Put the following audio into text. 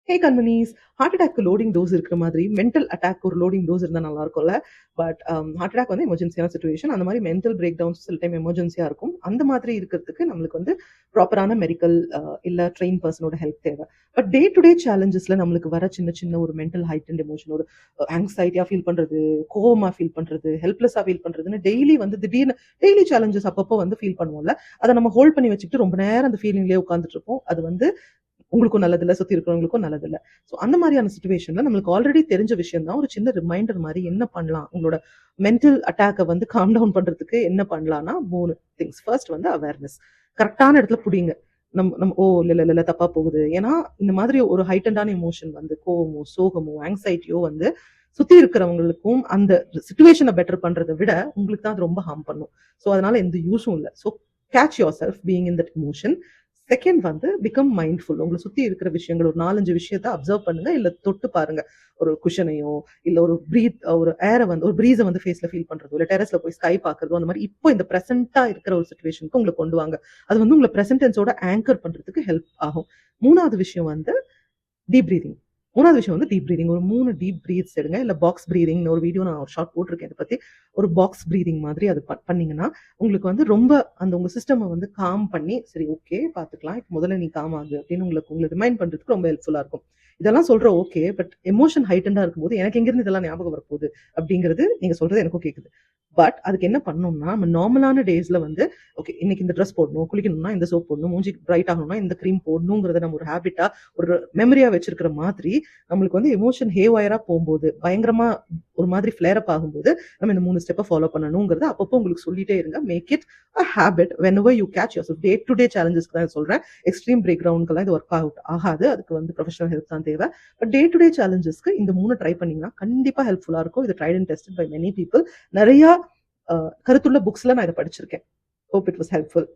ஹே கண்மணிஸ், heart attack loading dose இருக்கிற மாதிரி mental attack ஒரு லோடிங் டோஸ் இருந்தால் நல்லா இருக்கும்ல. பட் ஹார்ட் அட்டாக் வந்து எமர்ஜென்சியான சுச்சுவேஷன். அந்த மாதிரி மென்டல் பிரேக் டவுன்ஸ் சில டைம் எமர்ஜென்சியாக இருக்கும். அந்த மாதிரி இருக்கிறதுக்கு நம்மளுக்கு வந்து ப்ராப்பரான மெடிக்கல் இல்லை ட்ரெயின் பர்சனோட ஹெல்ப் தேவை. பட் டே டு டே சேலஞ்சஸில் நம்மளுக்கு வர சின்ன சின்ன ஒரு மென்டல் ஹைட் அண்ட் எமோஷன், ஒரு ஆங்ஸைட்டியாக ஃபீல் பண்ணுறது, கோவமாக ஃபீல் பண்ணுறது, ஹெல்ப்லெஸ்ஸாக ஃபீல் பண்ணுறதுன்னு டெய்லி வந்து திடீர்னு டெய்லி சேலஞ்சஸ் அப்பப்போ வந்து ஃபீல் பண்ணுவோம்ல. அதை நம்ம ஹோல்ட் பண்ணி வச்சுக்கிட்டு ரொம்ப நேரம் அந்த ஃபீலிங்லேயே உட்காந்துட்டு இருப்போம். அது வந்து உங்களுக்கும் நல்லதில்ல, சுத்தி இருக்கிறவங்களுக்கும் நல்லதில்ல. ஸோ அந்த மாதிரியான சிச்சுவேஷன்ல நம்மளுக்கு ஆல்ரெடி தெரிஞ்ச விஷயம் தான் ஒரு சின்ன ரிமைண்டர் மாதிரி என்ன பண்ணலாம், உங்களோட மென்டல் அட்டாக்கை வந்து காம் டவுன் பண்றதுக்கு என்ன பண்ணலாம்னா 3 திங்ஸ். ஃபர்ஸ்ட் வந்து அவேர்னஸ். கரெக்டான இடத்துல புடிங்க. நம்ம ஓ இல்ல தப்பா போகுது. ஏன்னா இந்த மாதிரி ஒரு ஹைட்டண்டான எமோஷன் வந்து கோவமோ, சோகமோ, ஆங்ஸைட்டியோ வந்து சுத்தி இருக்கிறவங்களுக்கும் அந்த சிச்சுவேஷனை பெட்டர் பண்றதை விட உங்களுக்கு தான் அது ரொம்ப ஹார்ம் பண்ணும். ஸோ அதனால எந்த யூஸும் இல்லை. So catch your self being in that emotion. Second வந்து பிகம் மைண்ட்ஃபுல். உங்களை சுத்தி இருக்கிற விஷயங்கள் ஒரு 4-5 விஷயத்த அப்சர்வ் பண்ணுங்க, இல்ல தொட்டு பாருங்க. ஒரு குஷனையோ இல்ல ஒரு ஒரு ஏரை வந்து ஒரு ப்ரீஸை வந்து ஃபேஸ்ல ஃபீல் பண்றதோ, இல்ல டெரஸ்ல போய் ஸ்கை பாக்குறதோ, அந்த மாதிரி இப்போ இந்த பிரசன்டா இருக்கிற ஒரு சுச்சுவேஷனுக்கு உங்களை கொண்டு வாங்க. அது வந்து உங்களை பிரசன்டென்ஸோட ஆங்கர் பண்றதுக்கு ஹெல்ப் ஆகும். மூணாவது விஷயம் வந்து டீப் பிரீதிங். மூணாவது விஷயம் வந்து டீப் பிரீதிங். ஒரு 3 டீப் பிரீத்ஸ் எடுங்க. இல்ல பாக்ஸ் பிரீதிங் ஒரு வீடியோ நான் ஒரு ஷார்ட் போட்டிருக்கேன் இதை பத்தி. ஒரு பாக்ஸ் பிரீதிங் மாதிரி அது பண்ணீங்கன்னா உங்களுக்கு வந்து ரொம்ப அந்த உங்க சிஸ்டம் வந்து காம் பண்ணி, சரி ஓகே பாத்துக்கலாம், இப்போ முதல்ல நீ காம் ஆகு அப்படின்னு உங்களை ரிமைண்ட் பண்றதுக்கு ரொம்ப ஹெல்ப்ஃபுல்லா இருக்கும். இதெல்லாம் சொல்ற ஓகே, பட் எமோஷன் ஹைட்டண்டா இருக்கும்போது எனக்கு எங்க இருந்து இதெல்லாம் ஞாபகம் வரப்போகுது அப்படிங்கிறது நீங்க சொல்றது எனக்கும் கேக்குது. பட் அதுக்கு என்ன பண்ணணும்னா, நம்ம நார்மலான டேஸ்ல வந்து ஓகே இன்னைக்கு இந்த ட்ரெஸ் போடணும், குளிக்கணும்னா இந்த சோப் போடணும், மூஞ்சி பிரைட் ஆகணும்னா இந்த க்ரீம் போடணுங்கிறத நம்ம ஒரு ஹேபிட்டா ஒரு மெமரியா வச்சிருக்கிற மாதிரி, நம்மளுக்கு வந்து எமோஷன் ஹேவயரா போகும்போது, பயங்கரமா ஒரு மாதிரி ஃபிளேர் அப் ஆகும்போது நம்ம இந்த 3 ஸ்டெப்பை ஃபாலோ பண்ணணுங்கிறத அப்பப்போ உங்களுக்கு சொல்லிட்டே இருங்க. Make it a habit whenever you catch yourself. Day to day சேலஞ்சஸ்க்கு தான் சொல்றேன். எக்ஸ்ட்ரீம் பிரேக் கிரவுண்ட்க்கெல்லாம் இது ஒர்க் அவுட் ஆகாது. அதுக்கு வந்து ப்ரொஃபஷனல் ஹெல்ப் தான் தேவை. பட் டே டு டே சேலஞ்சஸ்க்கு இந்த 3 ட்ரை பண்ணீங்கன்னா கண்டிப்பா ஹெல்ப்ஃபுல்லா இருக்கும். இது tried and tested by many people. நிறைய கருத்துள்ள புக்ஸ்ல நான் இதை படிச்சிருக்கேன். Hope it was helpful.